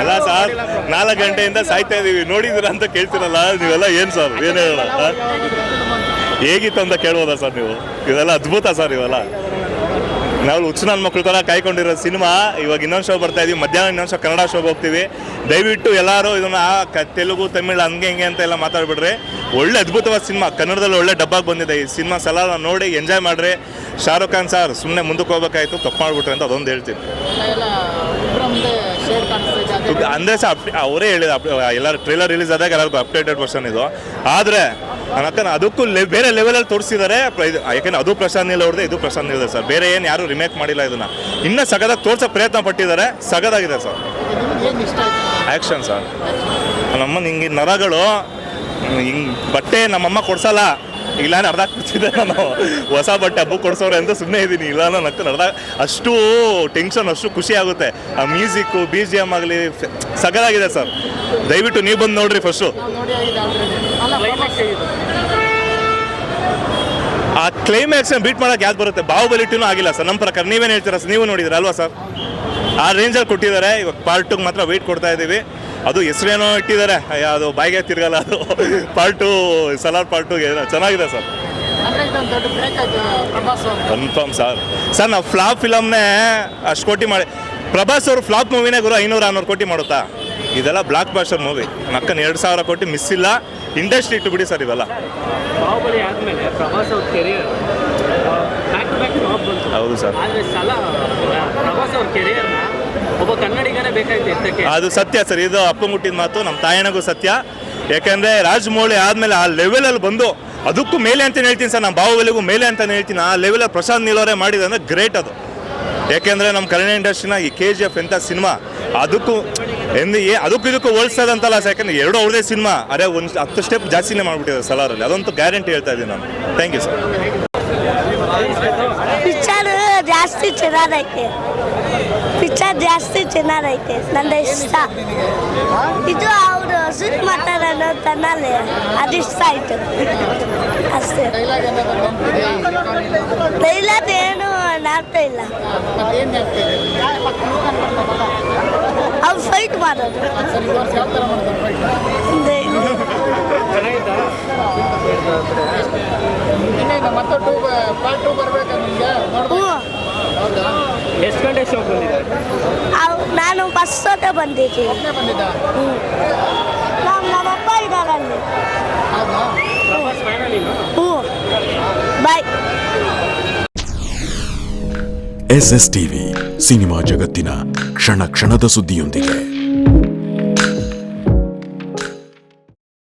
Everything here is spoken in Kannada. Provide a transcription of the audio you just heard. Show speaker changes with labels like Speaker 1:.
Speaker 1: ಅಲ್ಲ ಸರ್, 4 ಗಂಟೆಯಿಂದ ಸಾಯ್ತಾ ಇದೀವಿ, ನೋಡಿದಿರ ಅಂತ ಕೇಳ್ತಿರಲ್ಲ ನೀವೆಲ್ಲ. ಏನು ಸರ್, ಏನು ಹೇಳೋಣ? ಹೇಗಿತ್ತು ಅಂತ ಕೇಳ್ಬೋದಾ ಸರ್ ನೀವು? ಇದೆಲ್ಲ ಅದ್ಭುತ ಸರ್ ಇವೆಲ್ಲ. ನಾವು ಹುಚ್ಚು ನನ್ನ ಮಕ್ಕಳು ಥರ ಕಾಯ್ಕೊಂಡಿರೋ ಸಿನಿಮಾ. ಇವಾಗ ಇನ್ನೊಂದು ಶೋ ಬರ್ತಾ ಇದೀವಿ, ಮಧ್ಯಾಹ್ನ ಇನ್ನೊಂದು ಶೋ ಕನ್ನಡ ಶೋಗೆ ಹೋಗ್ತೀವಿ. ದಯವಿಟ್ಟು ಎಲ್ಲರೂ ಇದನ್ನು ತೆಲುಗು ತಮಿಳು ಹಂಗೆ ಹಿಂಗೆ ಅಂತ ಎಲ್ಲ ಮಾತಾಡ್ಬಿಡ್ರಿ. ಒಳ್ಳೆ ಅದ್ಭುತವಾದ ಸಿನಿಮಾ, ಕನ್ನಡದಲ್ಲಿ ಒಳ್ಳೆ ಡಬ್ಬಾಗಿ ಬಂದಿದೆ ಈ ಸಿನಿಮಾ. ಸಲ ನೋಡಿ ಎಂಜಾಯ್ ಮಾಡಿರಿ. ಶಾರುಖ್ ಖಾನ್ ಸರ್ ಸುಮ್ಮನೆ ಮುಂದಕ್ಕೆ ಹೋಗ್ಬೇಕಾಯ್ತು, ತಪ್ಪು ಮಾಡಿಬಿಟ್ರಿ ಅಂತ ಅದೊಂದು ಹೇಳ್ತೀನಿ. ಅಂದರೆ ಸರ್ ಅವರೇ ಹೇಳಿದ, ಎಲ್ಲರೂ ಟ್ರೈಲರ್ ರಿಲೀಸ್ ಆದಾಗ ಎಲ್ಲರಿಗೂ ಅಪ್ಡೇಟೆಡ್ ವರ್ಷನ್ ಇದು. ಆದರೆ ಯಾಕಂದ್ರೆ ಅದಕ್ಕೂ ಬೇರೆ ಲೆವೆಲಲ್ಲಿ ತೋರಿಸಿದ್ದಾರೆ. ಯಾಕೆಂದ್ರೆ ಅದು ಪ್ರಶಾಂತ್ ನೀಲ್ ಅವ್ರದ್ದು, ಇದು ಪ್ರಶಾಂತ್ ನೀಲ್ ಸರ್. ಬೇರೆ ಏನು ಯಾರು ರಿಮೇಕ್ ಮಾಡಿಲ್ಲ ಇದನ್ನು. ಇನ್ನೂ ಸಗದಾಗಿ ತೋರ್ಸೋ ಪ್ರಯತ್ನ ಪಟ್ಟಿದ್ದಾರೆ, ಸಗದಾಗಿದೆ ಸರ್. Action sir. ನಮ್ಮನ್ನ ಹಿಂಗೆ ನರಗಳು ಹಿಂಗೆ ಬಟ್ಟೆ ನಮ್ಮಮ್ಮ ಕೊಡ್ಸಲ್ಲ, ಇಲ್ಲಾನೆ ಅರ್ಧ ಕೊಡ್ತಿದ್ದೆ ನಾನು. ಹೊಸ ಬಟ್ಟೆ ಹಬ್ಬಕ್ಕೆ ಕೊಡ್ಸೋರೆ ಅಂತ ಸುಮ್ಮನೆ ಇದ್ದೀನಿ, ಇಲ್ಲ ನಕ್ಕ ಅರ್ಧ. ಅಷ್ಟು ಟೆನ್ಷನ್, ಅಷ್ಟು ಖುಷಿ ಆಗುತ್ತೆ. ಆ ಮ್ಯೂಸಿಕ್ಕು, BGM ಆಗಲಿ ಸಗದಾಗಿದೆ ಸರ್. ದಯವಿಟ್ಟು ನೀವು ಬಂದು ನೋಡ್ರಿ ಫಸ್ಟು. ಆ ಕ್ಲೈಮ್ಯಾಕ್ಸ್ ಬೀಟ್ ಮಾಡೋಕೆ ಯಾವ್ದು ಬರುತ್ತೆ? ಬಾಹುಬಲಿ 2 ಆಗಿಲ್ಲ ಸರ್ ನಮ್ಮ ಪ್ರಕಾರ. ನೀವೇನು ಹೇಳ್ತೀರಾ ಸರ್? ನೀವು ನೋಡಿದ್ರೆ ಅಲ್ವಾ ಸರ್? ಆ ರೇಂಜಲ್ಲಿ ಕೊಟ್ಟಿದ್ದಾರೆ. ಇವಾಗ ಪಾರ್ಟ್ 2 ಮಾತ್ರ ವೆಯ್ಟ್ ಕೊಡ್ತಾ ಇದ್ದೀವಿ. ಅದು ಹೆಸರೇನೋ ಇಟ್ಟಿದ್ದಾರೆ, ಅದು ಬಾಯಿಗೆ ತಿರ್ಗಲ್ಲ. ಅದು ಪಾರ್ಟ್ 2 ಸಲಾರ್ ಪಾರ್ಟ್ 2 ಚೆನ್ನಾಗಿದೆ ಸರ್. Confirm sir. ಸರ್ ನಾವು ಫ್ಲಾಪ್ ಫಿಲಮ್ನೇ ಅಷ್ಟು ಕೋಟಿ ಮಾಡಿ, ಪ್ರಭಾಸ್ ಅವರು ಫ್ಲಾಪ್ ಮೂವಿನೇ ಗುರು 500-600 ಕೋಟಿ ಮಾಡುತ್ತಾ? ಇದೆಲ್ಲ ಬ್ಲಾಕ್ ಬಾಸ್ಟರ್ ಮೂವಿ. ನಕ್ಕನ 2,000 ಕೋಟಿ ಮಿಸ್ ಇಲ್ಲ. ಇಂಡಸ್ಟ್ರಿ ಇಟ್ಟು ಬಿಡಿ ಸರ್ ಇವೆಲ್ಲ.
Speaker 2: ಬಾಹುಬಲಿ ಆದಮೇಲೆ ಪ್ರಭಾಸ್ ಅವ್ರ career back to back top ಬಂತು.
Speaker 1: ಹೌದು ಸರ್.
Speaker 2: ಆದರೆ ಪ್ರಭಾಸ್ ಅವ್ರ ಕೆರಿಯರ್ನ ಒಬ್ಬ ಕನ್ನಡಿಗನೇ ಬೇಕಾಯ್ತು ಎತ್ತಕ್ಕೆ.
Speaker 1: ಅದು ಸತ್ಯ ಸರ್. ಇದು ಅಪ್ಪ ಮುಟ್ಟಿದ ಮಾತು, ನಮ್ಮ ತಾಯಣಗೂ ಸತ್ಯ. ಯಾಕೆಂದರೆ ರಾಜಮೌಳಿ ಆದಮೇಲೆ ಆ ಲೆವೆಲಲ್ಲಿ ಬಂದು, ಅದಕ್ಕೂ ಮೇಲೆ ಅಂತಲೇ ಹೇಳ್ತೀನಿ ಸರ್, ನಾನು ಬಾಹುಬಲಿಗೂ ಮೇಲೆ ಅಂತಲೇ ಹೇಳ್ತೀನಿ. ಆ ಲೆವೆಲಲ್ಲಿ ಪ್ರಶಾಂತ್ ನೀಲ್ ಅವರೇ ಮಾಡಿದೆ ಅಂದರೆ ಗ್ರೇಟ್ ಅದು. ಯಾಕೆಂದರೆ ನಮ್ಮ ಕನ್ನಡ ಇಂಡಸ್ಟ್ರಿನ ಈ KGF ಎಂಥ ಸಿನಿಮಾ, ಅದಕ್ಕೂ ಇದಕ್ಕೂ ಹೋಲಿಸೋದಂತಲ್ಲ ಸರ್. ಯಾಕಂದರೆ ಎರಡು ಅವ್ರದೇ ಸಿನಿಮಾ, ಅರೆ ಒಂದು 10 ಸ್ಟೆಪ್ ಜಾಸ್ತಿನೇ ಮಾಡಿಬಿಟ್ಟಿದ್ದಾರೆ ಸಲಾರಲ್ಲಿ. ಅದಂತೂ ಗ್ಯಾರಂಟಿ ಹೇಳ್ತಾ ಇದ್ದೀನಿ ನಾನು. Thank you sir.
Speaker 3: ಪಿಕ್ಚರ್ ಜಾಸ್ತಿ ಚೆನ್ನಾಗೈತೆ. ಪಿಕ್ಚರ್ ಜಾಸ್ತಿ ಚೆನ್ನಾಗೈತೆ, ನನ್ನ ಇಷ್ಟ. ಇದು ಅವರು ಶೂಟ್ ಮಾಡ್ತಾರನ್ನೋ ತನ್ನಲ್ಲಿ ಅದು ಇಷ್ಟ ಆಯಿತು ಅಷ್ಟೇ. ಡೈಲಾಗ್ ಏನು ನಾಡ್ತಾ ಇಲ್ಲ. ಅವ್ರು ಫೈಟ್ ಮಾಡೋದು.
Speaker 2: ಎಷ್ಟು ಗಂಟೆ ಶೋ ಬಂದಿದೆ?
Speaker 3: ನಾನು ಫಸ್ಟ್ ಜೊತೆ ಬಂದಿದ್ದೀನಿ. ನಮ್ಮಪ್ಪ ಇದ್ದಾರೆ ಅಲ್ಲಿ. ಬಾಯ್.
Speaker 4: SSTV ಸಿನಿಮಾ ಜಗತ್ತಿನ ಕ್ಷಣ ಕ್ಷಣದ ಸುದ್ದಿಯೊಂದಿಗೆ.